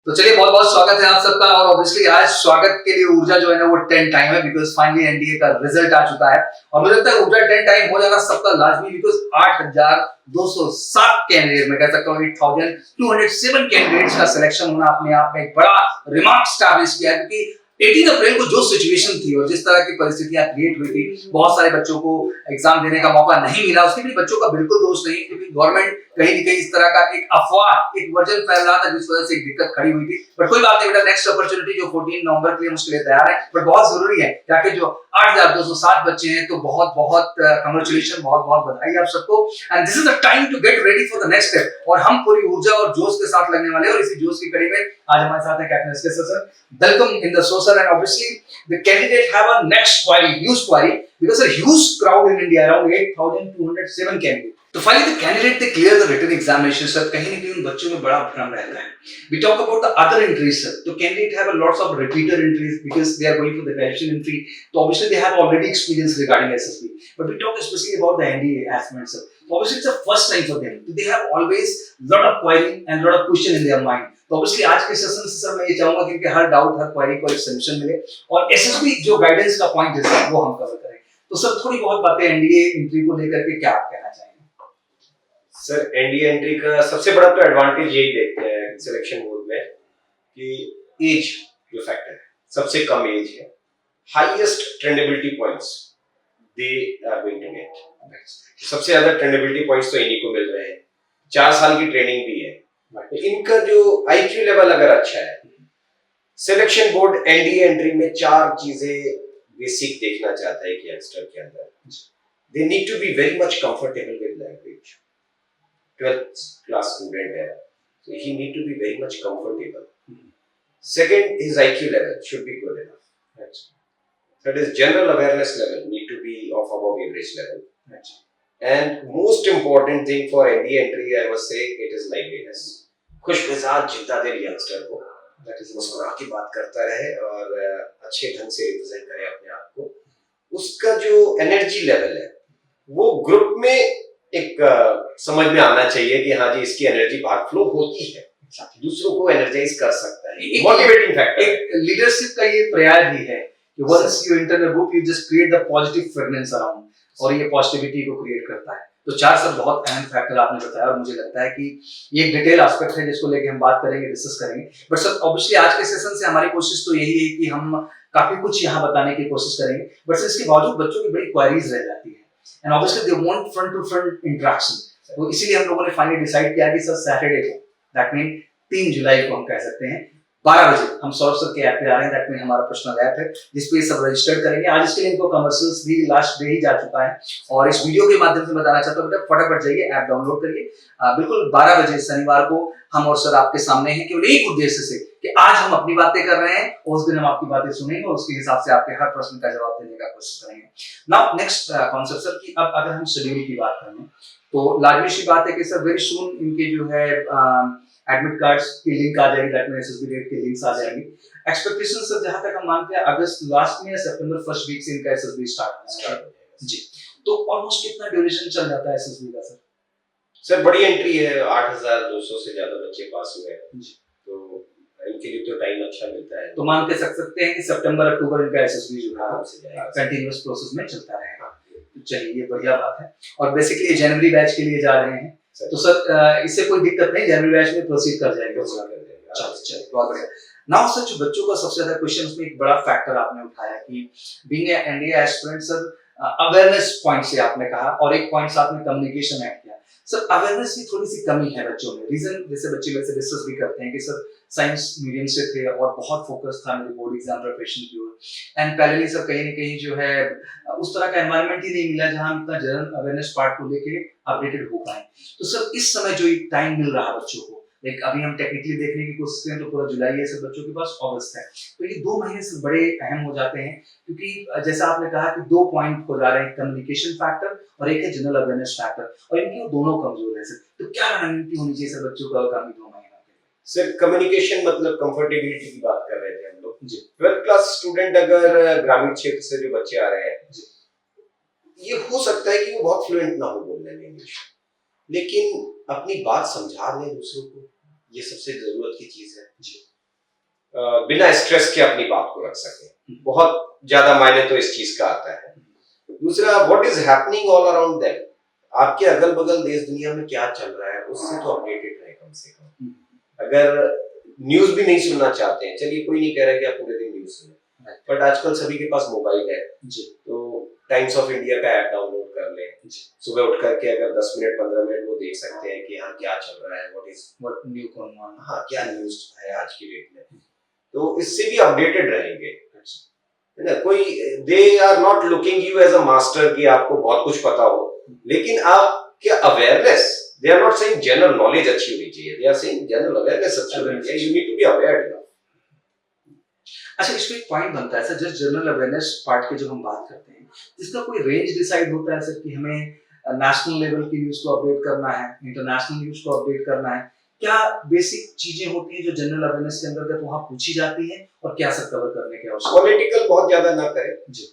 तो चलिए बहुत बहुत स्वागत है आप सबका। और ऑब्वियसली आज स्वागत के लिए ऊर्जा जो है ना वो 10 टाइम है, बिकॉज फाइनली एनडीए का रिजल्ट आ चुका है। और मुझे लगता है ऊर्जा 10 टाइम हो जाना सबका लाजमी, बिकॉज 8,207 कैंडिडेट, मैं कह सकता हूँ 8,207 कैंडिडेट्स का सिलेक्शन होना अपने आप में एक बड़ा रिमार्क स्टैब्लिश किया, क्योंकि 18 अप्रैल को जो सिचुएशन थी और जिस तरह की परिस्थितियां क्रिएट हुई थी, बहुत सारे बच्चों को एग्जाम देने का मौका नहीं मिला। उसके भी बच्चों का बिल्कुल दोष नहीं, क्योंकि गवर्नमेंट कहीं न कहीं इस तरह का एक अफवाह, एक वर्जन फैल रहा था जिस वजह से एक दिक्कत खड़ी हुई थी। बट कोई बात नहीं बेटा, नेक्स्ट अपॉर्चुनिटी जो 14 नवंबर के लिए उसके लिए तैयार है। बट बहुत जरूरी है ताकि जो 8,207 बच्चे हैं, तो बहुत बहुत कांग्रेचुलेशन, बहुत बहुत बधाई आप सबको। And this is the time to get ready for the next step. और हम पूरी ऊर्जा और जोश के साथ लगने वाले हैं, और इसी जोश की कड़ी में आज हमारे साथ है captain SK sir. Welcome in the show sir. And obviously the candidate have a next query, huge query, because a huge crowd in India, around 8,207 candidates. तो finally the candidate they clear the written examination sir, कहीं न कहीं उन बच्चों में बड़ा भ्रम रहता है। We talk about the other entries sir, तो candidate have a lots of repeater entries because they are going for the graduation entry, so obviously they have already experience regarding SSB. But we talk especially about the NDA aspirants sir, so obviously it's the first time for them, so they have always lot of query and lot of question in their mind. तो obviously आज के session से sir मैं ये चाहूंगा कि इनके हर doubt, हर query को एक सॉल्यूशन मिले, और एसएसबी जो गाइडेंस का पॉइंट है सर वो हम कवर करें। तो सर थोड़ी बहुत बातें एनडीए एंट्री को लेकर के क्या आप कहना चाहेंगे? सर एनडीए एंट्री का सबसे बड़ा तो एडवांटेज यही देखते हैं सिलेक्शन बोर्ड में कि एज जो फैक्टर है, सबसे कम एज है, highest trendability points they are going to get. सबसे ज्यादा ट्रेंडेबिलिटी पॉइंट्स तो इन्हीं को मिल रहे हैं, 4 साल की ट्रेनिंग भी है। तो इनका जो आईक्यू लेवल अगर अच्छा है, सिलेक्शन बोर्ड एनडीए एंट्री में 4 चीजें बेसिक देखना चाहता है कि यंगस्टर के अंदर they need to be very much comfortable with language. 12th class student है, so he need to be very much comfortable. Second, his IQ level should be good enough. Right. That is general awareness level need to be of above average level. Right. And most important thing for NDA entry, I must say, it is liveliness. खुश मिजाज जिंदा दिल youngster को, that is मुस्कुरा के बात करता रहे और अच्छे ढंग से रिप्रेजेंट करे अपने आप को। उसका जो एनर्जी लेवल है वो ग्रुप में एक समझ में आना चाहिए कि हाँ जी इसकी एनर्जी बाहर फ्लो होती है, दूसरों को एनर्जाइज कर सकता है, मोटिवेटिंग फैक्टर। एक लीडरशिप का ये प्रयास भी है कि once you enter the group you just create the positive fragrance around, और ये पॉजिटिविटी को क्रिएट करता है। तो 4 सब बहुत अहम फैक्टर आपने बताया, और मुझे लगता है कि ये एक डिटेल एस्पेक्ट है जिसको लेके हम बात करेंगे, डिस्कस करेंगे। बट सर ऑब्वियसली आज के सेशन से हमारी कोशिश तो यही है कि हम काफी कुछ यहाँ बताने की कोशिश करेंगे, बट सर इसके बावजूद बच्चों की बड़ी क्वेरीज रह जाती है, and obviously they want front to front interaction. तो इसीलिए हम लोगों ने फाइनली डिसाइड किया कि सर सैटरडे को, दैट मीन 3 जुलाई को हम कह सकते हैं 12 बजे हम सौरभ सर के ऐप पे आ रहे हैं। दैट मीन हमारा पर्सनल ऐप है जिसपे सब रजिस्टर करेंगे। आज इसके लिए इनको कमर्शियल्स भी लास्ट डे ही जा चुका है, और इस वीडियो के माध्यम से बताना चाहता हूँ बेटा फटाफट जाइए ऐप डाउनलोड करिए। बिल्कुल 12 बजे शनिवार को हम और सर आपके सामने हैं, केवल एक उद्देश्य से कि आज हम अपनी बातें कर रहे हैं, उस दिन हम आपकी बातें सुनेंगे और उसके हिसाब से आपके हर प्रश्न का जवाब देने का कोशिश करेंगे। नाउ नेक्स्ट कॉन्सेप्ट सर कि अब अगर हम शेड्यूल की बात करें तो लाजमी सी बात है कि सर वेरी सून इनके जो है एडमिट कार्ड्स की लिंक आ जाएगी, दैट मीन एसएसबी रेट की लिंक्स आ जाएंगी। एक्सपेक्टेशन सर जहां तक हम मानते हैं अगस्त लास्ट में या सितंबर फर्स्ट वीक से इनका एसएसबी स्टार्ट हो जी। तो ऑलमोस्ट कितना ड्यूरेशन चल जाता है एसएसबी का सर? सर बड़ी एंट्री है, 8,200 से ज्यादा बच्चे पास हुए हैं जी, तो इनके लिए तो टाइम अच्छा मिलता है। तो मान के सकते हैं कि सितंबर अक्टूबर इनका एसएसबी जो है कंटीन्यूअस प्रोसेस में चलता रहेगा। तो चलिए ये बढ़िया बात है, और बेसिकली जनवरी बैच के लिए जा रहे हैं, तो सर इससे कोई दिक्कत नहीं, जनवरी बैच में प्रोसीड कर जाएंगे। चलिए बहुत बढ़िया। नाउ सर जो बच्चों का सबसे ज्यादा क्वेश्चन उसमें एक बड़ा फैक्टर आपने उठाया कि being a NDA aspirant sir awareness point से आपने कहा, और एक पॉइंट साथ में कम्युनिकेशन ऐड किया। सर अवेयरनेस की थोड़ी सी कमी है बच्चों में, रीजन जैसे बच्चे मेरे से डिस्कस भी करते हैं कि सर साइंस मीडियम से थे और बहुत फोकस था मेरे बोर्ड एग्जाम प्रिपरेशन की ओर, एंड पैरेलली सर कहीं ना कहीं जो है उस तरह का एनवायरनमेंट ही नहीं मिला जहां इतना जनरल अवेयरनेस पार्ट को लेके अपडेटेड हो पाए। तो सर इस समय जो टाइम मिल रहा है बच्चों को, लाइक अभी हम टेक्निकली देखने की कोशिश करें तो पूरा जुलाई है सर, बच्चों के पास अगस्त है, तो ये 2 महीने से बड़े अहम हो जाते हैं, क्योंकि जैसा आपने कहा कि 2 पॉइंट हो जा रहे हैं, कम्युनिकेशन फैक्टर और एक है जनरल अवेयरनेस फैक्टर, और इनकी दोनों कमजोर है सर। तो क्या रणनीति होनी चाहिए सर बच्चों का आगामी 2 महीनों के लिए? सर कम्युनिकेशन मतलब कंफर्टेबिलिटी की बात कर रहे थे हम लोग जी। 12th क्लास स्टूडेंट अगर ग्रामीण क्षेत्र से जो बच्चे आ रहे हैं जी, ये हो सकता है कि वो बहुत फ्लुएंट ना हो बोलने में इंग्लिश, लेकिन अपनी बात समझा लें दूसरों को, ये सबसे जरूरत की चीज है जी। बिना स्ट्रेस के अपनी बात को रख सके। बहुत ज्यादा मायने तो इस चीज का आता है। दूसरा, what is happening all around them, आपके अगल बगल देश दुनिया में क्या चल रहा है उससे तो अपडेटेड रहे कम से कम। अगर न्यूज भी नहीं सुनना चाहते हैं, चलिए कोई नहीं कह रहा कि आप पूरे दिन न्यूज सुने, बट आजकल सभी के पास मोबाइल है जी, तो टाइम्स ऑफ इंडिया का ऐप डाउनलोड कर ले, सुबह उठ करके अगर 10 मिनट 15 मिनट वो देख सकते हैं कि हाँ क्या चल रहा है, व्हाट न्यू कौन, हाँ क्या न्यूज है आज की डेट में, तो इससे भी अपडेटेड रहेंगे, है ना। कोई they are not looking you as a master कि आपको बहुत कुछ पता हो, लेकिन आपके awareness, they are not saying general knowledge अच्छी होनी चाहिए, they are saying general awareness अच्छी होनी चाहिए, you need to be aware. अच्छा, इसमें एक पॉइंट बनता है sir, just general awareness part की जब हम बात करते हैं, इसका कोई रेंज डिसाइड होता है सर कि हमें नेशनल लेवल की न्यूज को अपडेट करना है, इंटरनेशनल न्यूज को अपडेट करना है, क्या बेसिक चीजें होती हैं जो जनरल अवेयरनेस के अंतर्गत वहां पूछी जाती हैं और क्या सब कवर करने की आवश्यकता है? पॉलिटिकल बहुत ज्यादा ना करें जी,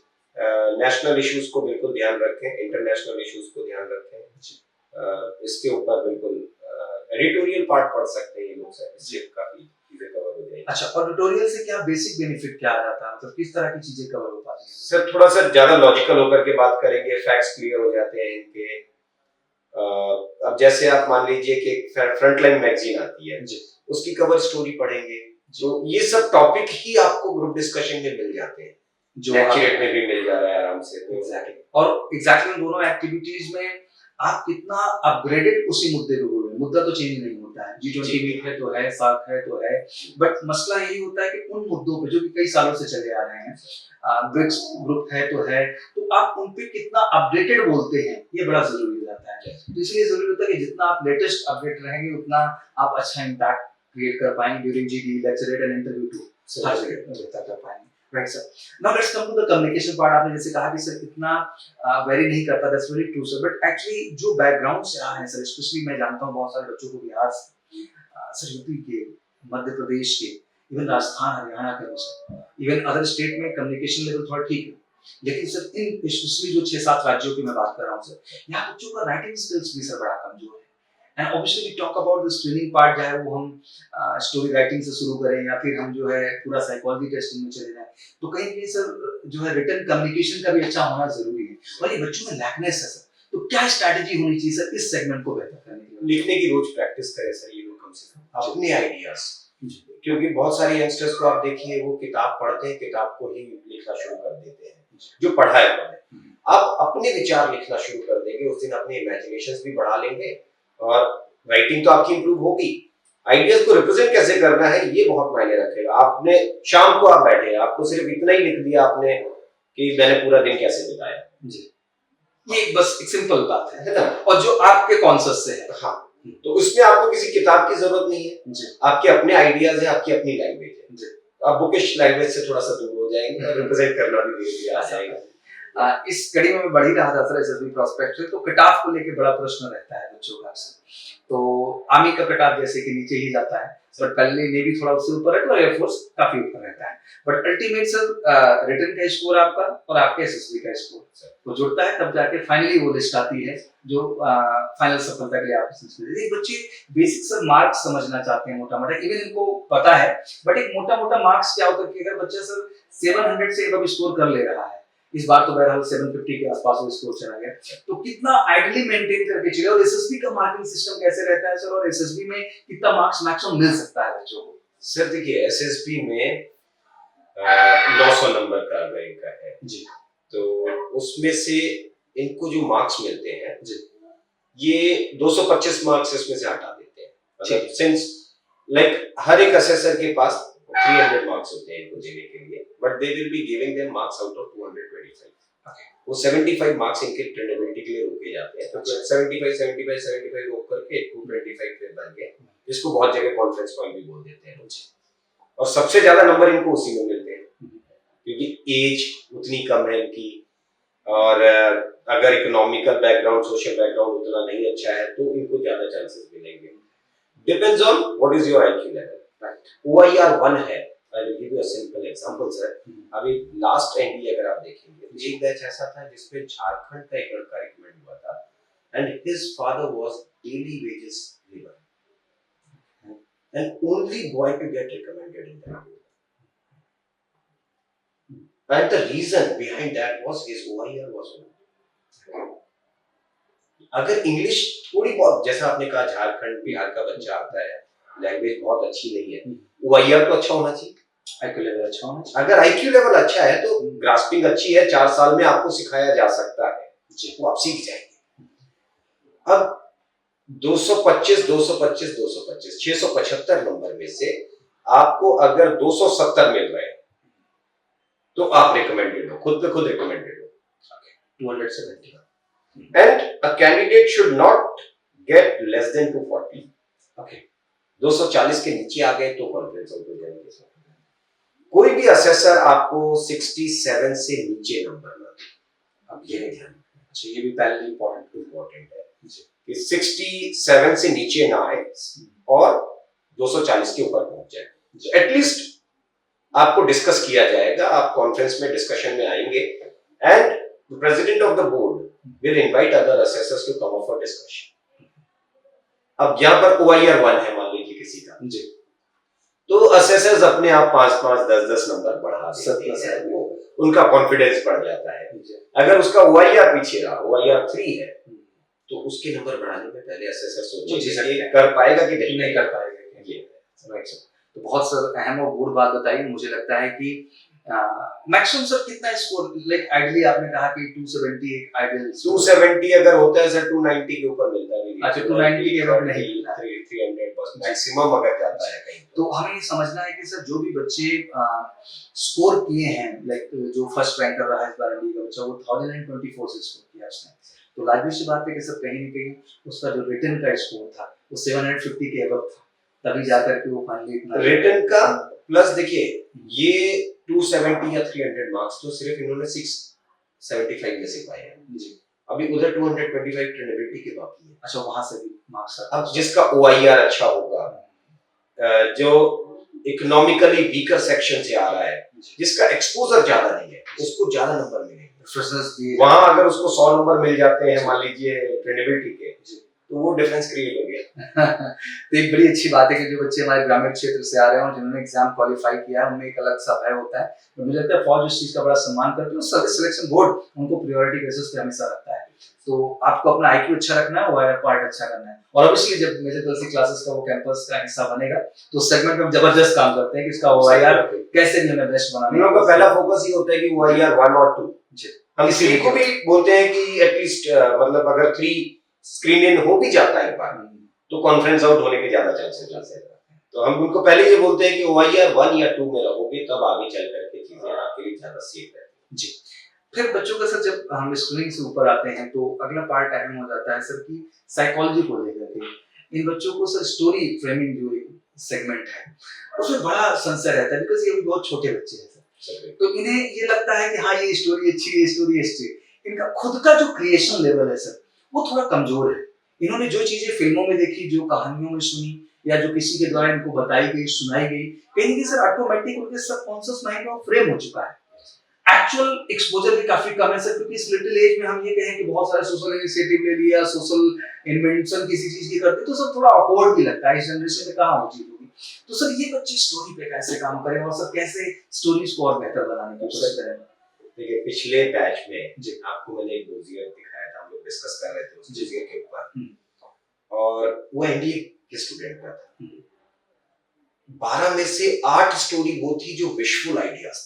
नेशनल इश्यूज को बिल्कुल ध्यान रखें, इंटरनेशनल इश्यूज को ध्यान रखें जी, इसके ऊपर बिल्कुल एडिटोरियल पार्ट पढ़ सकते हैं ये लोग सर, इससे काफी चीजें कवर हो जाएंगी। अच्छा, एडिटोरियल से क्या बेसिक बेनिफिट क्या आ जाता है, मतलब किस तरह की चीजें कवर हो पाती हैं? सर थोड़ा सा ज्यादा लॉजिकल होकर के बात करेंगे, फैक्ट्स क्लियर हो जाते हैं इनके। अब जैसे आप मान लीजिए कि एक फ्रंटलाइन मैगजीन आती है जी, उसकी कवर स्टोरी पढ़ेंगे, जो ये सब टॉपिक ही आपको ग्रुप डिस्कशन में मिल जाते हैं, जो लेक्चरेट में भी मिल जा रहा है आराम से। एग्जैक्टली, और एग्जैक्टली उन दोनों एक्टिविटीज में आप कितना अपग्रेडेड उसी मुद्दे पे बोल रहे हैं, मुद्दा तो चेंज नहीं होता है, G20 मीट है तो है, सार्क है तो है, बट मसला यही होता है कि उन मुद्दों पे जो कि कई सालों से चले आ रहे हैं, ब्रिक्स ग्रुप है तो आप उन पे कितना अपडेटेड बोलते हैं, ये बड़ा जरूरी हो जाता है। तो इसलिए जरूरी होता है कि जितना आप लेटेस्ट अपडेट रहेंगे उतना आप अच्छा इम्पैक्ट क्रिएट कर पाएंगे during GD, lecturette and interview to हर जगह बेहतर कर पाएंगे। Right sir, now let's come to the communication part. आपने जैसे कहा कि सर इतना वेरी नहीं करता, that's very true sir, but actually जो बैकग्राउंड से आए हैं सर, स्पेशली मैं जानता हूँ बहुत सारे बच्चों को बिहार से, सर यूपी के, मध्य प्रदेश के, इवन राजस्थान हरियाणा के भी सर, इवन अदर स्टेट में कम्युनिकेशन लेवल थोड़ा ठीक है, लेकिन सर इन स्पेशली जो 6-7 राज्यों की मैं बात कर रहा हूँ सर, यहाँ बच्चों का राइटिंग स्किल्स भी सर बड़ा कमजोर है। And obviously we talk about the screening part, चाहे वो हम स्टोरी राइटिंग से शुरू करें या फिर हम जो है पूरा साइकोलॉजी टेस्टिंग में चले जाएं, तो कहीं कहीं सर जो है रिटन कम्युनिकेशन का भी अच्छा होना जरूरी है, और ये बच्चों में लैकनेस है सर, तो क्या स्ट्रैटेजी होनी चाहिए सर इस सेगमेंट को बेहतर करने के लिए? लिखने की रोज प्रैक्टिस करें सर, ये लोग कम से कम अपने आइडियाज, क्योंकि बहुत सारे यंगस्टर्स को आप देखिए वो किताब पढ़ते हैं, किताब को ही लिखना शुरू कर देते हैं जो पढ़ा है उन्होंने। आप अपने विचार लिखना शुरू कर देंगे, उस दिन अपने इमेजिनेशंस भी बढ़ा लेंगे और राइटिंग तो आपकी इंप्रूव होगी। आइडियाज को रिप्रेजेंट कैसे करना है ये बहुत मायने रखेगा। आपने शाम को आप बैठे, आपको सिर्फ इतना ही लिख दिया आपने कि मैंने पूरा दिन कैसे बिताया जी, ये बस एक सिंपल बात है ना, और जो आपके कॉन्शियस से है। हाँ, तो उसमें आपको किसी किताब की जरूरत नहीं है जी, आपके अपने आइडियाज है, आपकी अपनी लैंग्वेज है जी, आप बुकिश लैंग्वेज से थोड़ा सा दूर हो जाएंगे और रिप्रेजेंट करना भी धीरे-धीरे आ जाएगा। इस कड़ी में मैं बढ़ ही रहा था सर एसएसबी प्रोस्पेक्ट से, तो कटाफ को लेके बड़ा प्रश्न रहता है बच्चों का अक्सर। तो आर्मी का कटाफ जैसे कि नीचे ही जाता है, बट पहले नेवी थोड़ा उससे ऊपर है, तो एयरफोर्स काफी ऊपर रहता है, बट अल्टीमेट सर रिटन का स्कोर आपका और आपके एसएसबी का स्कोर तो जुड़ता है, तब जाके फाइनली वो लिस्ट आती है जो फाइनल सफलता के लिए आपको। बच्चे बेसिक सर मार्क्स समझना चाहते हैं मोटा मोटा, इवन इनको पता है, बट एक मोटा मोटा मार्क्स क्या होता है कि अगर बच्चा सर 700 से अब स्कोर कर ले रहा है, इस बार तो बहरहाल 750 के आसपास वो स्कोर चला गया, तो कितना आइडियली मेंटेन करके चले, और एसएसबी का मार्किंग सिस्टम कैसे रहता है सर, और एसएसबी में कितना मार्क्स मैक्सिमम मिल सकता है बच्चों को? सर देखिए एसएसबी में 900 नंबर का रैंक है जी, तो उसमें से इनको जो मार्क्स मिलते हैं जी, ये 225 मार्क्स इसमें से हटा देते हैं, मतलब सिंस लाइक हर एक असेसर के पास 300 मार्क्स होते हैं इनको देने के लिए, but they will be giving them marks out of 225। वो 75 मार्क्स इनके ट्रेनेबिलिटी के लिए रोके जाते हैं, तो 75 रोक करके 225 फिर बन गए, जिसको बहुत जगह कॉन्फ्रेंस पॉइंट भी बोल देते हैं। और सबसे ज्यादा नंबर इनको उसी में मिलते हैं क्योंकि एज उतनी कम है इनकी, और अगर इकोनॉमिकल बैकग्राउंड, सोशल बैकग्राउंड उतना नहीं अच्छा है तो इनको ज्यादा चांसेस मिलेंगे। Depends on what is your IQ level, right. OIR 1 है, I will give you a simple example sir. अभी लास्ट एनडीए अगर आप देखेंगे तो एक बैच ऐसा था जिसपे झारखंड का एक लड़का रिकमेंड हुआ था and his father was daily wages labour and only boy to get recommended in that, And the reason behind that was his OIR was low. अगर इंग्लिश थोड़ी बहुत, जैसा आपने कहा झारखंड बिहार का बच्चा आता है, लैंग्वेज बहुत अच्छी नहीं है, OIR तो अच्छा होना चाहिए, आईक्यू लेवल अच्छा होना चाहिए। अगर IQ लेवल अच्छा है तो ग्रास्पिंग अच्छी है, 4 साल में आपको सिखाया जा सकता है, वो आप सीख जाएंगे। अब 225 225 225 675 नंबर में से आपको अगर 270 मिल रहे हैं तो आप रिकमेंडेड हो, खुद पे खुद रिकमेंडेड हो। 270 And a candidate should not get less than 240. Okay 240 के नीचे आ गए तो कॉन्फ्रेंस आउट हो जाएंगे। कोई भी असेसर आपको 67 से नीचे नंबर ना दे, अब ये ध्यान रखना। अच्छा, ये भी पहले इम्पोर्टेंट है कि 67 से नीचे ना आए और 240 के ऊपर पहुंच जाए। एटलीस्ट आपको डिस्कस किया जाएगा, आप कॉन्फ्रेंस में डिस्कशन में आएंगे and the president of the board will invite other assessors to come up for discussion. अब यहाँ पर OIR 1 है मान लीजिए किसी का जी, तो assessors अपने आप 5-5 10-10 नंबर बढ़ा देते हैं, वो उनका कॉन्फिडेंस बढ़ जाता है। अगर उसका OIR पीछे रहा, OIR 3 है तो उसके नंबर बढ़ाने में पहले assessor सोचे ये कर पाएगा कि नहीं कर पाएगा। ये राइट सर, तो बहुत सर अहम और गुड बात बताई। मुझे लगता है कि मैक्सिमम सर कितना स्कोर, लाइक आइडियली आपने कहा कि 270 एक आइडियल 270 अगर होता है सर 290 के ऊपर मिलता है। अच्छा, 290 के ऊपर नहीं, 300 मैक्सिमम अगर जाता है कहीं तो हमें ये समझना है कि सर जो भी बच्चे स्कोर किए हैं, लाइक जो फर्स्ट रैंक कर रहा है इस बार इंडिया का बच्चा, वो 1024 से स्कोर किया उसने, तो लाजमी सी बात है कि सर कहीं ना कहीं उसका जो रिटन का स्कोर था वो 750 के अबव था, तभी जाकर के वो फाइनली इतना रिटन का प्लस देखिए ये 270 या 300 मार्क्स तो सिर्फ इन्होंने 675 में से पाए हैं जी, अभी उधर 225 ट्रेनेबिलिटी के बाकी है। अच्छा, वहां से भी मार्क्स अब जिसका OIR अच्छा होगा, जो इकोनॉमिकली वीकर सेक्शन से आ रहा है, जिसका एक्सपोजर ज्यादा नहीं है, उसको ज्यादा नंबर मिलेंगे। वहां अगर उसको 100 नंबर मिल जाते हैं मान लीजिए ट्रेनेबिलिटी के, तो वो डिफरेंस क्रिएट हो गया। तो एक बड़ी अच्छी बात है कि जो बच्चे हमारे ग्रामीण क्षेत्र से आ रहे हैं और जिन्होंने एग्जाम क्वालिफाई किया है, उनमें एक अलग सा भय होता है, तो मुझे लगता है फौज इस चीज का बड़ा सम्मान करती है और सर्विस सिलेक्शन बोर्ड उनको प्रायोरिटी बेसिस पे हमेशा रखता है। तो आपको अपना IQ अच्छा रखना है, OIR पार्ट अच्छा करना है, और ऑब्वियसली जब मेजर कल्सी क्लासेस का वो कैंपस का हिस्सा बनेगा तो उस सेगमेंट में हम जबरदस्त काम करते हैं कि इसका OIR कैसे भी हमें बेस्ट बनाना है। हम लोग का पहला फोकस ये होता है कि OIR 1 और 2 जी, हम किसी को भी बोलते हैं कि एटलीस्ट मतलब अगर 3 स्क्रीन इन हो भी जाता है एक बार तो कॉन्फ्रेंस आउट होने के ज्यादा चांसेस रहते हैं, तो हम उनको पहले ये बोलते हैं कि OIR 1 या 2 में रहोगे तब आगे चल करके चीजें आपके लिए ज्यादा सेफ रहती जी। फिर बच्चों का सर जब हम स्कूलिंग से ऊपर आते हैं तो अगला पार्ट अहम हो जाता है सर की साइकोलॉजी को लेकर के। इन बच्चों को सर स्टोरी फ्रेमिंग जो एक सेगमेंट है उसमें बड़ा संशय रहता है, बिकॉज ये भी बहुत छोटे बच्चे हैं सर, तो इन्हें ये लगता है कि हाँ ये स्टोरी अच्छी है, स्टोरी अच्छी है, इनका खुद का जो क्रिएशन लेवल है सर वो थोड़ा कमजोर है। इन्होंने जो चीजें फिल्मों में देखी, जो कहानियों में सुनी या जो किसी के द्वारा इनको बताई गई, सुनाई गई, कहीं ना सर ऑटोमेटिक उनके सबकॉन्शियस माइंड में फ्रेम हो चुका है। एक्चुअल एक्सपोजर भी काफी कम है सर, क्योंकि इस लिटिल एज में हम ये कहें कि बहुत सारे सोशल इनिशिएटिव ले लिया, सोशल इन्वेंशन किसी चीज की करते, तो सब थोड़ा ऑकवर्ड भी लगता है, इस जनरेशन में कहाँ वो चीज होगी। तो सर ये बच्चे स्टोरी पे कैसे काम करें और सर कैसे स्टोरीज को और बेहतर बनाने की कोशिश करें? देखिए पिछले बैच में आपको मैंने एक डोजियर दिखाया था, हम लोग डिस्कस कर रहे थे उस डोजियर के ऊपर, और वो एनडीए के स्टूडेंट का था। 12 में से 8 स्टोरी वो थी जो विजुअल आइडियाज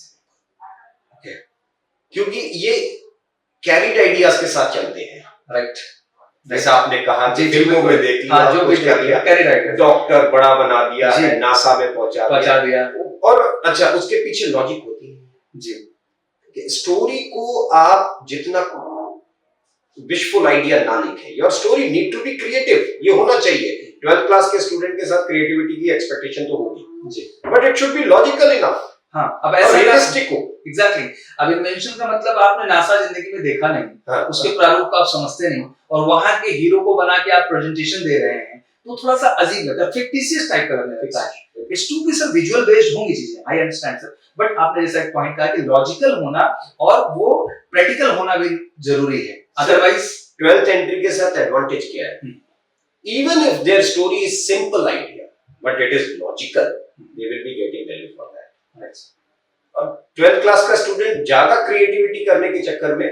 थे, क्योंकि ये कैरिड आइडियाज के साथ चलते हैं, राइट? जैसा आपने कहा कि फिल्मों में देख लिया, जो कुछ कर लिया, कैरिड आइडिया, डॉक्टर बड़ा बना दिया है, नासा में पहुंचा दिया, और अच्छा उसके पीछे लॉजिक होती है जी। स्टोरी को आप जितना विजुअल आइडिया ना लिखें, your story need to be creative, ये होना चाहिए। 12th क्लास के स्टूडेंट के साथ क्रिएटिविटी की एक्सपेक्टेशन तो होगी जी, but it should be logical enough. हाँ, अब ऐसा रियलिस्टिक हो। एग्जैक्टली, अब इन्वेंशन का मतलब आपने नासा जिंदगी में देखा नहीं, हाँ, उसके प्रारूप को आप समझते नहीं, और वहां के हीरो को बना के आप प्रेजेंटेशन दे रहे हैं, तो थोड़ा सा अजीब लगता है, फिक्टिशियस टाइप का लगने लगता है। It's to be sir visual based होंगी चीजें, आई अंडरस्टैंड सर, बट आपने जैसा एक पॉइंट कहा कि लॉजिकल होना और वो प्रैक्टिकल होना भी जरूरी है, अदरवाइज 12th एंट्री के साथ एडवांटेज क्या है? Even if their story is simple idea but it is logical, they will be getting value for that. अब 12th क्लास का स्टूडेंट ज्यादा क्रिएटिविटी करने के चक्कर में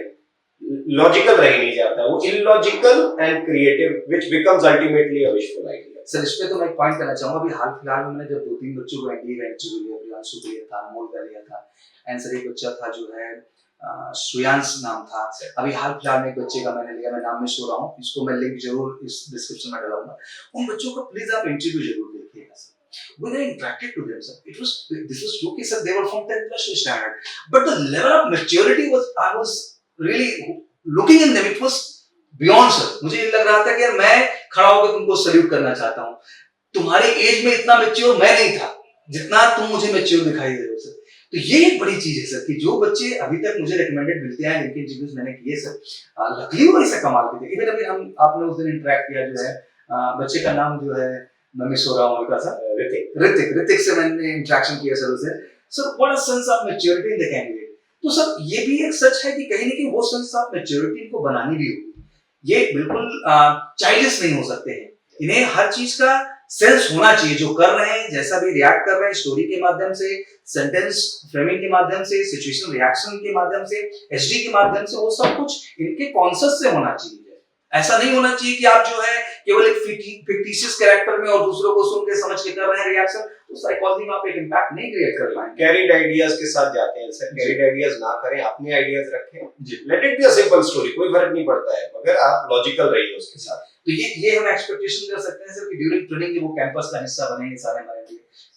लॉजिकल रह नहीं जाता, वो illogical and creative which becomes ultimately a wishful idea. Sir इस पे तो मैं एक पॉइंट करना चाहूंगा। अभी हाल फिलहाल में मैंने जब 2-3 बच्चों को एनडीए का इंटरव्यू लिया, प्रियांशु को लिया था, अनमोल का लिया था, एंड सर एक बच्चा था जो है श्रेयांश नाम था। अभी हाल फिलहाल में एक बच्चे का मैंने लिया, मैं नाम में सो रहा हूँ, इसको मैं लिंक जरूर इस डिस्क्रिप्शन में डालूंगा। उन बच्चों का प्लीज आप इंटरव्यू जरूर देखिएगा sir. When I interacted to them, sir, this was okay, sir. They were from 10th plus standard, but the level of maturity I was really looking in them. It was beyond, sir. मुझे ये लग रहा था कि यार मैं खड़ा होकर तुमको सल्यूट करना चाहता हूँ। तुम्हारे एज में इतना मैच्योर मैं नहीं था जितना तुम मुझे मैच्योर दिखाई दे रहे हो सर। तो ये एक बड़ी चीज है सर कि जो बच्चे अभी तक मुझे रिकमेंडेड मिलते हैं, जिनके इंटरव्यूज मैंने किए सर, लकीली वो ऐसा कमाल के थे। इवन अभी आपने उस दिन इंटरेक्ट किया जो है, बच्चे का नाम जो है मैं मिस हो रहा हूँ हल्का सा, ऋतिक से मैंने इंटरेक्शन किया सर उसे। Sir what a sense of maturity in the candidate. तो सर ये भी एक सच है कि कहीं ना कहीं वो सेंस ऑफ मैच्योरिटी इनको बनानी भी होगी। ये बिल्कुल चाइल्डिश नहीं हो सकते हैं, इन्हें हर चीज का सेंस होना चाहिए। जो कर रहे हैं, जैसा भी रिएक्ट कर रहे हैं, स्टोरी के माध्यम से, सेंटेंस फ्रेमिंग के माध्यम से, सिचुएशन रिएक्शन के माध्यम से, एचडी के माध्यम से, वो सब कुछ इनके कॉन्शियस से होना चाहिए। ऐसा नहीं होना चाहिए कि आप जो है केवल एक फिक्टिशियस कैरेक्टर में और दूसरों को सुन के समझ के कर रहे हैं रिएक्शन, तो साइकोलॉजी में आप एक इंपैक्ट नहीं क्रिएट कर पाएंगे। कैरिड आइडियाज के साथ जाते हैं सर, कैरिड आइडियाज ना करें, अपने आइडियाज रखें। Let it be a simple story, कोई फर्क नहीं पड़ता है, मगर आप लॉजिकल रहिए उसके साथ। तो ये हम एक्सपेक्टेशन कर सकते हैं सर कि ड्यूरिंग ट्रेनिंग वो कैंपस का हिस्सा बने सारे हमारे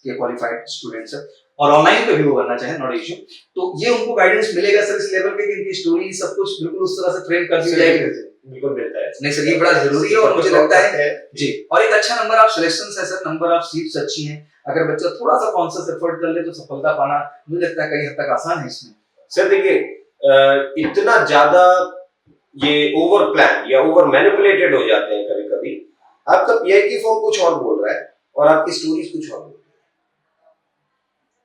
के क्वालिफाइड स्टूडेंट्स, और ऑनलाइन पे भी वो करना चाहे, नॉट इशू। तो ये उनको गाइडेंस मिलेगा सर इस लेवल पे कि इनकी स्टोरी सब कुछ बिल्कुल उस तरह से फ्रेम कर दी जाएगी। बिल्कुल मिलता है। नहीं सर, ये बड़ा जरूरी है और मुझे लगता है जी। और एक अच्छा नंबर ऑफ सिलेक्शंस है सर, नंबर ऑफ सीट्स अच्छी हैं। अगर बच्चा थोड़ा सा कॉन्शियस एफर्ट कर ले तो सफलता पाना मुझे लगता है कई हद तक आसान है इसमें। सर देखिए, इतना ज्यादा ये ओवर प्लान या ओवर मैनिपुलेटेड हो जाते हैं कभी कभी। आपका पीआईक्यू फॉर्म कुछ और बोल रहा है और आपकी स्टोरीज कुछ और बोल रही है।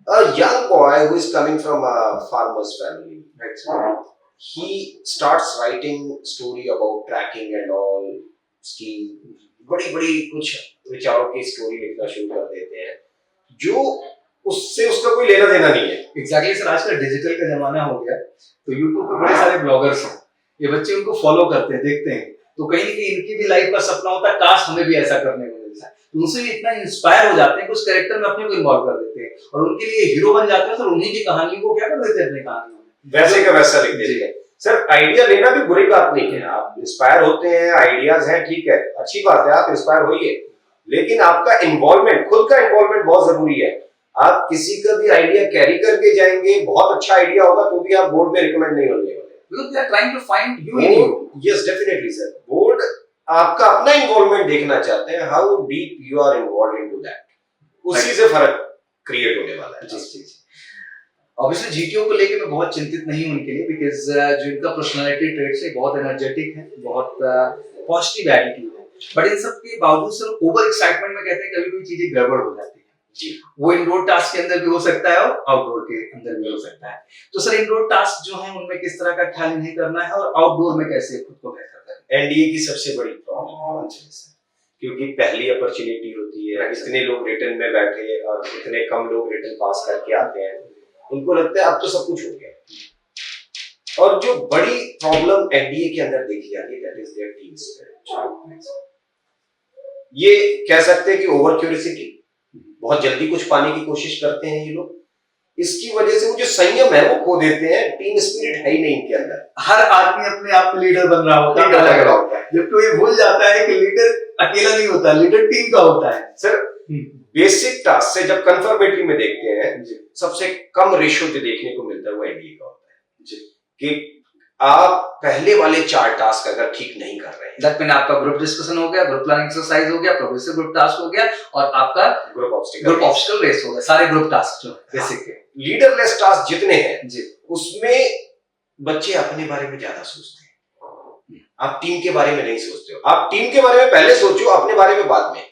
A young boy who is coming from a farmer's family, right? He starts writing story about tracking and all, उसकी बड़ी कुछ विचारों की स्टोरी लिखना शुरू कर देते हैं, जो उससे उसका कोई लेना देना नहीं है। एग्जैक्टली सर, आजकल डिजिटल का जमाना हो गया, तो यूट्यूब पे बड़े सारे ब्लॉगर्स हैं, ये बच्चे उनको फॉलो करते हैं, देखते हैं, तो कहीं ना कहीं इनकी भी लाइफ का सपना होता है काश हमें भी ऐसा करने को मिलता है। तो उनसे भी इतना इंस्पायर हो जाते हैं कि उस कैरेक्टर में अपने को इन्वॉल्व कर देते हैं और उनके लिए हीरो बन जाते हैं सर। उन्हीं की कहानियों को क्या कर देते हैं अपनी कहानियों में, वैसे का वैसा लिख देते हैं। सर आइडिया लेना भी बुरी बात नहीं है, आप इंस्पायर होते हैं, आइडियाज हैं, ठीक है, अच्छी बात है, आप इंस्पायर होइए, लेकिन आपका इन्वॉल्वमेंट, खुद का इन्वॉल्वमेंट बहुत जरूरी है। आप किसी का भी आइडिया कैरी करके जाएंगे, बहुत अच्छा आइडिया होगा तो भी आप बोर्ड में रिकमेंड नहीं होने वाले, because they are trying to find you in you. Yes, definitely sir. Board आपका अपना इन्वॉल्वमेंट देखना चाहते हैं, how deep you are involved into that, उसी से फर्क क्रिएट होने वाला है। जी। ऑब्वियसली जीटीओ को लेके मैं बहुत चिंतित नहीं हूं उनके लिए, बिकॉज जो इनका पर्सनालिटी ट्रेट्स है बहुत एनर्जेटिक है, बहुत पॉजिटिव एटीट्यूड है, बट इन सब के बावजूद सर ओवर एक्साइटमेंट में कहते हैं कभी कोई चीजें गड़बड़ हो जाती है जी। वो इंडोर टास्क के अंदर भी हो सकता है और आउटडोर के अंदर भी हो सकता है। तो सर इंडोर टास्क जो है उनमें किस तरह का ख्याल नहीं करना है और आउटडोर में कैसे खुद को बेहतर करना है? एनडीए की सबसे बड़ी प्रॉब्लम है सर, क्योंकि पहली अपॉर्चुनिटी होती है, इतने लोग रिटर्न में बैठे और इतने कम लोग रिटर्न पास करके आते हैं, उनको लगता है अब तो सब कुछ हो गया। और जो बड़ी प्रॉब्लम एनडीए के अंदर देखी जाती है that is their team spirit. ये कह सकते हैं कि ओवर क्यूरियोसिटी, बहुत जल्दी कुछ पाने की कोशिश करते हैं ये लोग, इसकी वजह से वो जो संयम है वो खो देते हैं, टीम स्पिरिट है ही नहीं इनके अंदर। हर आदमी अपने आप में लीडर बन रहा होता है, जबकि ये भूल जाता है कि लीडर अकेला नहीं होता, लीडर टीम का होता है। सर बेसिक टास्क से जब कंफर्मेटरी में देखते हैं, सबसे कम रेशियो जो देखने को मिलता है वो एनडीए का होता है जी, कि आप पहले वाले 4 टास्क अगर ठीक नहीं कर रहे हैं, दैट मीन आपका ग्रुप डिस्कशन हो गया, ग्रुप प्लानिंग एक्सरसाइज हो गया, प्रोग्रेसिव ग्रुप टास्क हो गया और आपका ग्रुप ऑब्स्टिकल रेस हो गया, सारे ग्रुप टास्क जो बेसिक के लीडरलेस टास्क जितने हैं जी, उसमें बच्चे अपने बारे में ज्यादा सोचते हैं, आप टीम के बारे में नहीं सोचते हो। आप टीम के बारे में पहले सोचो, अपने बारे में बाद में,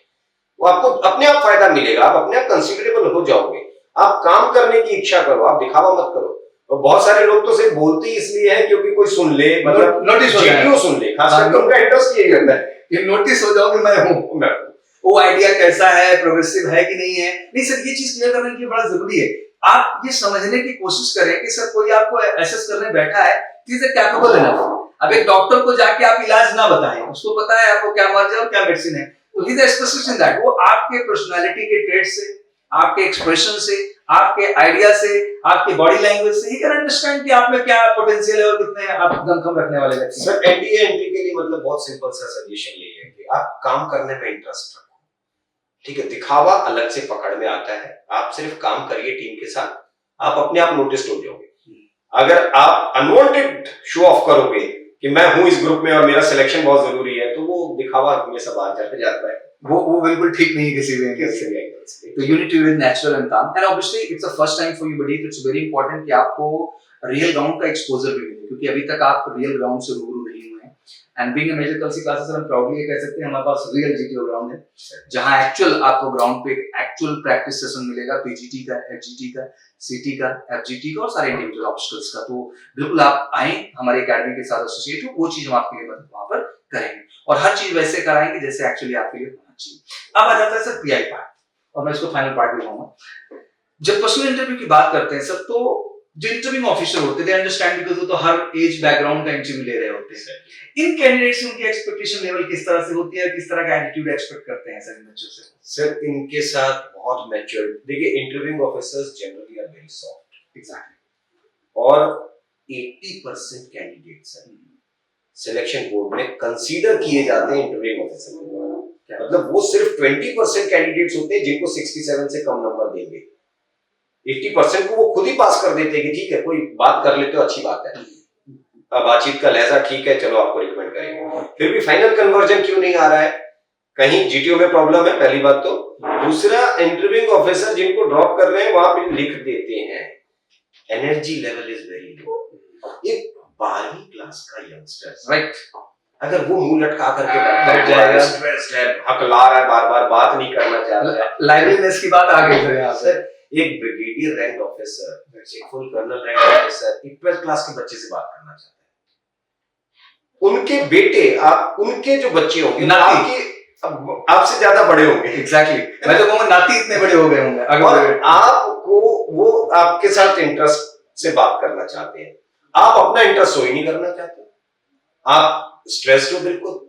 वो आपको अपने आप फायदा मिलेगा, आप अपने आप कंसिडरेबल हो जाओगे। आप काम करने की इच्छा करो, आप दिखावा मत करो। और बहुत सारे लोग तो सिर्फ बोलते ही इसलिए हैं क्योंकि कोई सुन ले, मतलब नोटिस सुन ले, खास करके उनका इंटरेस्ट यही रहता है कि नोटिस हो जाओ कि मैं हूं, वो आइडिया कैसा है, प्रोग्रेसिव है कि नहीं है। नहीं सर, ये चीज क्लियर करने के लिए बड़ा जरूरी है। आप ये समझने की कोशिश करें कि सर कोई आपको एसेस करने बैठा है, इज इट कैपेबल इनफ। अब एक डॉक्टर को जाके आप इलाज ना बताएं, उसको पता है आपको क्या मर्ज है और क्या मेडिसिन है, तो he is specialist in that. वो आपके पर्सनालिटी के ट्रेट से, आपके एक्सप्रेशन से, आपके आइडिया से, आपके बॉडी लैंग्वेज से ही कैन अंडरस्टैंड कि आप में क्या पोटेंशियल है और कितने आप दमखम रखने वाले व्यक्ति हैं। सर एनडीए एंट्री के लिए मतलब बहुत सिंपल सा सजेशन ये है कि आप काम करने में इंटरेस्ट रखो, ठीक है। दिखावा अलग से पकड़ में आता है, आप सिर्फ काम करिए टीम के साथ, आप अपने आप नोटिस हो जाओगे। अगर आप अनवांटेड शो ऑफ करोगे कि मैं हूं इस ग्रुप में और मेरा सिलेक्शन बहुत जरूरी है, तो वो दिखावा हमेशा बाहर जाते जाता है, वो बिल्कुल ठीक नहीं है किसी भी एंगल से। तो you need to be natural and calm, and obviously it's a first time for you buddy, तो it's very important कि आपको रियल ग्राउंड का एक्सपोजर भी मिले, क्योंकि अभी तक आप रियल ग्राउंड से रूबरू नहीं हुए हैं। And being a major Kalsi classes हम प्राउडली ये कह सकते हैं हमारे पास रियल जीटीओ ग्राउंड है, जहां एक्चुअल आपको ग्राउंड पे एक्चुअल प्रैक्टिस सेशन मिलेगा, पीजीटी का, एफजीटी का, सीटी का, एफजीटी का और सारे इंडिविजुअल ऑब्स्टिकल्स का। तो बिल्कुल आप आए हमारे एकेडमी के साथ एसोसिएट हो, वो चीज हम आपके लिए मतलब वहां पर करेंगे और हर चीज वैसे कराएंगे जैसे एक्चुअली आपके लिए होना चाहिए। अब आ जाता है सर पीआई पार्ट, और मैं इसको फाइनल पार्ट भी कहूंगा। जब पर्सनल इंटरव्यू की बात करते हैं सर, तो जो इंटरव्यू ऑफिसर होते हैं दे अंडरस्टैंड, बिकॉज़ वो तो हर एज बैकग्राउंड का इंटरव्यू ले रहे होते हैं। इन कैंडिडेट्स से उनकी एक्सपेक्टेशन लेवल किस तरह से होती है, किस तरह का एटीट्यूड एक्सपेक्ट करते हैं सर इन बच्चों से? सर इनके साथ बहुत मैच्योर, देखिए interviewing officers generally are very soft, exactly, और 80% कैंडिडेट्स हैं सिलेक्शन बोर्ड में कंसीडर किए जाते हैं इंटरव्यूइंग ऑफिसर के द्वारा। मतलब वो सिर्फ 20% कैंडिडेट्स होते हैं जिनको 67 से कम नंबर देंगे, 80% को वो खुद ही पास कर देते हैं कि ठीक है कोई बात कर लेते हो, अच्छी बात है, बातचीत का लहजा ठीक है, चलो आपको रिकमेंड करेंगे। फिर भी फाइनल कन्वर्जन क्यों नहीं आ रहा है? कहीं जीटीओ में प्रॉब्लम है, पहली बात तो। दूसरा, इंटरव्यूइंग ऑफिसर जिनको ड्रॉप कर रहे हैं वहां पे लिख देते हैं energy level is very low. एक 12वीं क्लास का यंगस्टर, राइट, अगर वो मुंह लटका करके बैठ जाएगा, स्ट्रेस्ड है, हकला रहा है, बार बार बात नहीं करना चाहता है, लाइवलीनेस की बात आ गई सर यहाँ से। एक ब्रिगेडियर रैंक ऑफिसर, एक full colonel rank officer 12th class के बच्चे से बात करना चाहता है, उनके बेटे, आप उनके जो बच्चे होंगे आपके आपसे ज्यादा बड़े होंगे। एग्जैक्टली, मैं तो कहूंगा नाती इतने बड़े हो गए होंगे, और आपको वो आपके साथ इंटरेस्ट से बात करना चाहते हैं, आप अपना इंटरेस्ट शो ही नहीं करना चाहते, आप स्ट्रेस्ड हो बिल्कुल,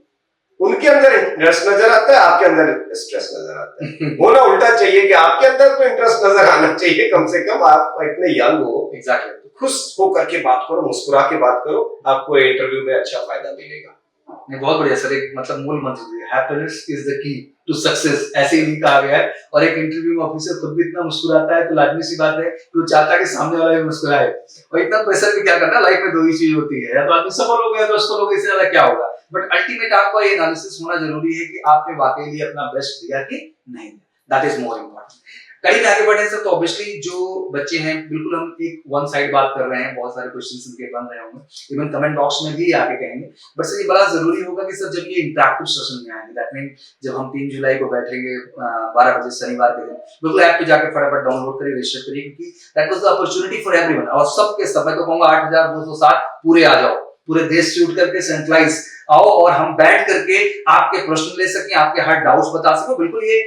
उनके अंदर इंटरेस्ट नजर आता है, आपके अंदर स्ट्रेस नजर आता है। होना उल्टा चाहिए कि आपके अंदर तो इंटरेस्ट नजर आना चाहिए, कम से कम आप इतने यंग हो। एग्जैक्टली, खुश होकर के बात करो, मुस्कुरा के बात करो, आपको इंटरव्यू में अच्छा फायदा मिलेगा। नहीं, बहुत बढ़िया सर, एक मतलब मूल मंत्र है, happiness is the key to success, ऐसे ही कहा गया है। और एक इंटरव्यू ऑफिसर खुद भी इतना मुस्कुराता है तो लाजमी सी बात है कि वो चाहता है कि सामने वाला भी मुस्कुराए। और इतना प्रेशर भी क्या करना, लाइफ में दो ही चीज होती है, या तो आदमी सफल हो गया तो उसको लोग इससे ज्यादा क्या होगा, बट अल्टीमेट आपका ये एनालिसिस होना जरूरी है कि आपने वाकई लिए अपना बेस्ट दिया कि नहीं, दैट इज मोर इम्पोर्टेंट। कड़ी में आगे बढ़े सर, तो ऑब्वियसली जो बच्चे हैं, बिल्कुल हम एक वन साइड बात कर रहे हैं, बहुत सारे क्वेश्चंस इनके बन रहे होंगे, इवन कमेंट बॉक्स में भी आके कहेंगे, बट सर ये बड़ा जरूरी होगा कि सर जब ये इंटरैक्टिव सेशन में आएंगे, दैट मीन जब हम 3 जुलाई को बैठेंगे 12 बजे शनिवार के दिन, बिल्कुल ऐप पे जाके फटाफट डाउनलोड करिए, रजिस्टर करिए, क्योंकि that was the opportunity for everyone. और सबके सब, मैं तो कहूंगा 8260 पूरे आ जाओ, पूरे देश से उठ करके सेंट्रलाइज आओ और हम बैठ करके आपके प्रश्न ले सकें, आपके हर डाउट्स बता सकें। बिल्कुल ये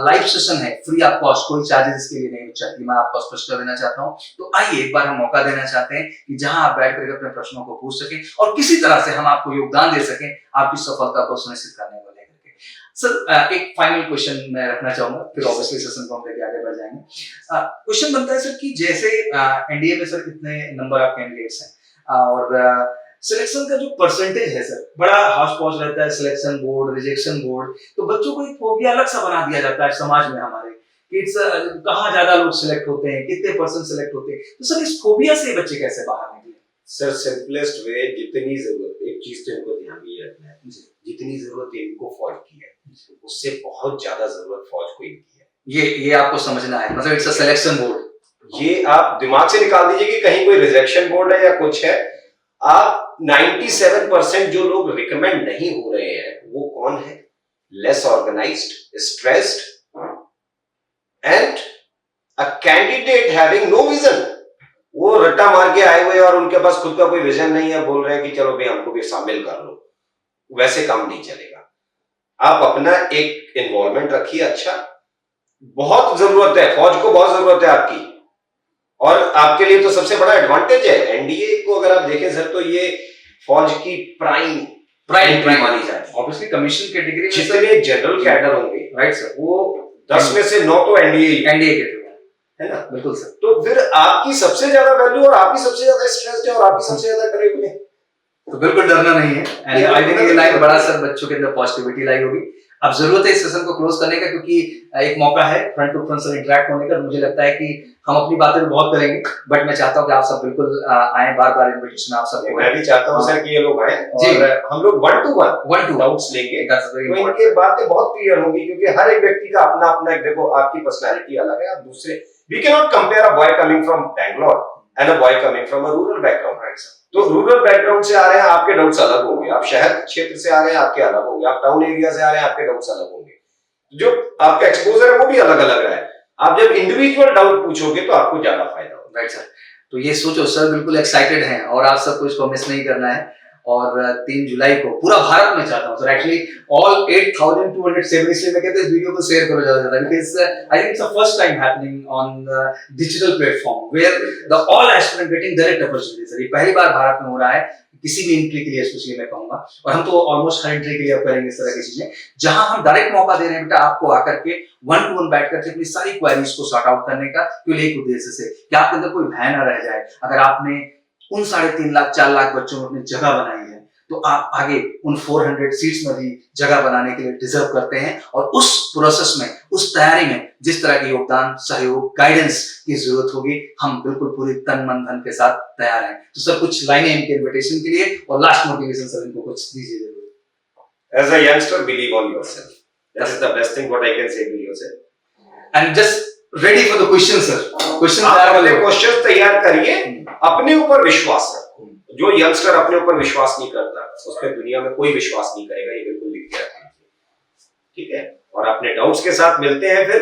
लाइव सेशन है, फ्री ऑफ कॉस्ट, कोई चार्जेस इसके लिए नहीं चाहिए, मैं आपको स्पष्ट कर देना चाहता हूं। तो आइए, एक बार हम मौका देना चाहते हैं कि जहां आप बैठ करके अपने प्रश्नों को पूछ सकें और किसी तरह से हम आपको योगदान दे सकें आपकी सफलता को सुनिश्चित करने को लेकर के। सर एक फाइनल क्वेश्चन मैं रखना चाहूंगा, फिर ऑब्वियसली सेशन को हम लेके आगे बढ़ जाएंगे। क्वेश्चन बनता है सर कि जैसे एनडीए में सर कितने नंबर ऑफ कैंडिडेट्स हैं और सिलेक्शन का जो परसेंटेज है सर, बड़ा हौच पौच रहता है, सिलेक्शन बोर्ड, रिजेक्शन बोर्ड, तो बच्चों को एक फोबिया अलग सा बना दिया जाता है समाज में हमारे कि कहाँ ज्यादा लोग सिलेक्ट होते हैं, कितने परसेंट सिलेक्ट होते हैं, तो सर इस फोबिया से बच्चे कैसे बाहर निकले? सर सिंपलेस्ट वे, जितनी जरूरत, एक चीज तो इनको ध्यान में रखना है, जितनी जरूरत इनको फौज की है उससे बहुत ज्यादा जरूरत फौज को इनकी है। ये आपको समझना है, मतलब इट्स अ सिलेक्शन बोर्ड। ये आप दिमाग से निकाल दीजिए कि कहीं कोई रिजेक्शन बोर्ड है या कुछ है। आप 97% जो लोग रिकमेंड नहीं हो रहे हैं वो कौन है? Less organised, stressed and a candidate having no vision. वो रट्टा मार के आए हुए और उनके पास खुद का कोई विजन नहीं है, बोल रहे हैं कि चलो भाई हमको भी शामिल कर लो, वैसे काम नहीं चलेगा। आप अपना एक इन्वॉल्वमेंट रखिए। अच्छा, बहुत जरूरत है, फौज को बहुत जरूरत है आपकी, आपके लिए तो सबसे बड़ा एडवांटेज है एनडीए को, अगर आप देखें सर, तो ये फौज की प्राइम मानी जाती है। ऑब्वियसली कमीशन कैटेगरी में जितने जनरल कैडर होंगे, राइट सर, वो 10 में से 9 तो एनडीए के थ्रू है ना। बिल्कुल सर। तो फिर आपकी सबसे ज्यादा वैल्यू और आप ही सबसे ज्यादा स्ट्रेस्ड है और आप ही सबसे ज्यादा डरे हुए हैं। तो बिल्कुल डरना नहीं है। एंड आई थिंक ये लाइव बड़ा सर बच्चों के अंदर पॉजिटिविटी लाई होगी। अब जरूरत है इस सेशन को क्लोज करने का, क्योंकि एक मौका है फ्रंट टू फ्रंट से इंटरेक्ट होने का। मुझे लगता है कि हम अपनी बातें तो बहुत करेंगे, बट मैं चाहता हूं कि आप सब बिल्कुल आए, बार-बार इनविटेशन आप सबको। मैं भी चाहता हूं सर कि ये लोग आए और हम लोग 1 to 1 डाउट्स लेंगे, तो इनके बातें बहुत क्लियर होंगी, क्योंकि हर एक व्यक्ति का अपना अपना, देखो आपकी पर्सनालिटी अलग है, आप दूसरे, we can not compare a boy coming from Bangalore and a boy coming from a rural background, right sir. तो रूरल बैकग्राउंड से आ रहे हैं, आपके डाउट्स अलग होंगे, आप शहर क्षेत्र से आ रहे हैं, आपके अलग होंगे, आप टाउन एरिया से आ रहे हैं, आपके डाउट्स अलग होंगे, जो आपका एक्सपोजर है वो भी अलग अलग रहा है। आप जब इंडिविजुअल डाउट पूछोगे तो आपको ज्यादा फायदा होगा, राइट सर। तो ये सोचो सर, बिल्कुल एक्साइटेड हैं और आप सबको इसको मिस नहीं करना है। और 3 जुलाई को पूरा भारत में चाहता हूं सर, एक्चुअली ऑल 8270, मैं कहते हैं इस वीडियो को शेयर करो ज्यादा से ज्यादा, because I think it's the first time happening on the digital platform where the all aspirant getting direct opportunity. Sir ये पहली बार भारत में हो रहा है किसी भी एंट्री के लिए, स्पेशली मैं कहूंगा, और हम तो ऑलमोस्ट हर एंट्री के लिए करेंगे इस तरह की चीजें, जहां हम डायरेक्ट मौका दे रहे हैं बेटा आपको आकर के 1 to 1 बैठ करके अपनी सारी क्वेरीज को सॉर्ट आउट करने का, केवल एक उद्देश्य से कि आपके अंदर कोई भय ना रह जाए। अगर आपने उन 3.5 लाख 4 लाख बच्चों में अपनी जगह बनाई है, तो आप आगे उन 400 सीट्स में भी जगह बनाने के लिए डिजर्व करते हैं। और उस प्रोसेस में, उस तैयारी में जिस तरह के योगदान, सहयोग, गाइडेंस की जरूरत होगी, हम बिल्कुल पूरी तन मन धन के साथ तैयार हैं। तो सर कुछ लाइनें इनके इन्विटेशन के लिए और लास्ट मोटिवेशन सर इनको कुछ दीजिए जरूर। As a youngster believe on yourself, that is the best thing what I can say to you sir. And just ready for the question sir. Question तैयार करिए, अपने ऊपर विश्वास रखो। जो यंगस्टर अपने ऊपर विश्वास नहीं करता, उस पर दुनिया में कोई विश्वास नहीं करेगा, ये बिल्कुल लिख के रखिए, ठीक है। और अपने डाउट्स के साथ मिलते हैं फिर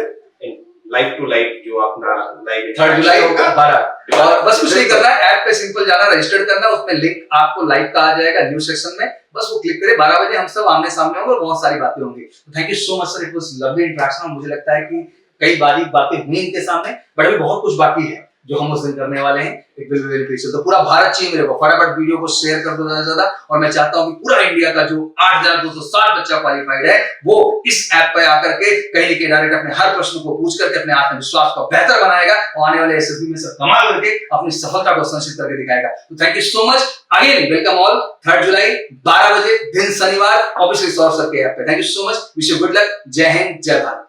लाइव टू लाइव, जो अपना लाइव 3 जुलाई होगा 12। और बस कुछ नहीं करना है, ऐप पे सिंपल जाना, रजिस्टर करना, उसमें लिंक आपको लाइव का आ जाएगा न्यूज सेक्शन में, बस वो क्लिक करें। 12 बजे हम सब आमने सामने होंगे और बहुत सारी बातें होंगी। Thank you so much sir, it was lovely interaction. मुझे लगता है कि कई बारीक बातें हुई इनके सामने, बट अभी बहुत कुछ बाकी है जो हम उस दिन करने वाले हैं। It will be very precious. तो पूरा भारत चाहिए मेरे को, फटाफट वीडियो को शेयर कर दो ज्यादा से ज्यादा। और मैं चाहता हूं कि पूरा इंडिया का जो 8260 बच्चा क्वालिफाइड है, वो इस ऐप पे आकर के कहीं लिखे डायरेक्ट अपने हर प्रश्न को पूछ करके अपने आत्मविश्वास को बेहतर बनाएगा और आने वाले एसएसबी में सब कमाल करके अपनी सफलता को संचित करके दिखाएगा। तो thank you so much again, welcome all. 3 जुलाई 12 बजे दिन शनिवार, ऑब्वियसली सौरभ सर के ऐप पे। Thank you so much, wish you good luck. जय हिंद, जय भारत।